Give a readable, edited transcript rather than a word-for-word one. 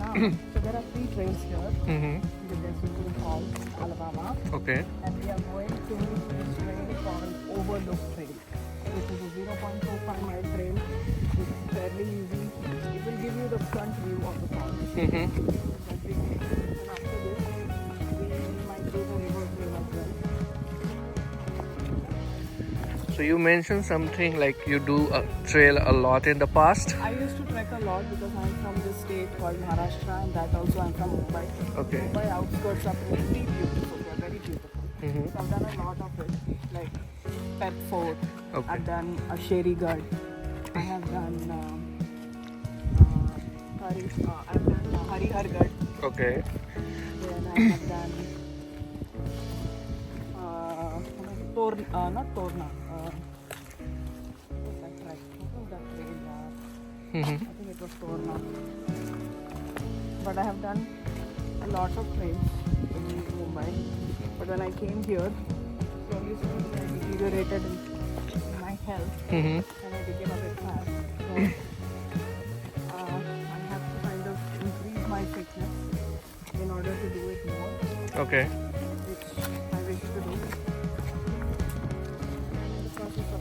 now. So there are 3 trails here. The Dosoto Falls, Alabama. Okay. And we are going to this trail called Overlook Trail, which is a 0.45 mile trail. It's fairly easy. It will give you the front view of the falls. That we can. And after this, we might do the river trail as well. So you mentioned something like you do a trail a lot in the past. I used to trek a lot because I'm from this state called Maharashtra, and that also I'm from Mumbai. Okay. Mumbai outskirts are really beautiful. They're very beautiful. So I've done a lot of it, like Pet Fort. Okay. I've done a Sherigad. I have done Harihargad. Okay. Then I have done not Torna. What's that trek? What was that trail? I think it was Torna. But I have done a lot of trails in Mumbai. But when I came here, slowly I deteriorated in my health and I became a bit fat. So I have to kind of increase my fitness in order to do it more, Okay. which I wish to do. The process of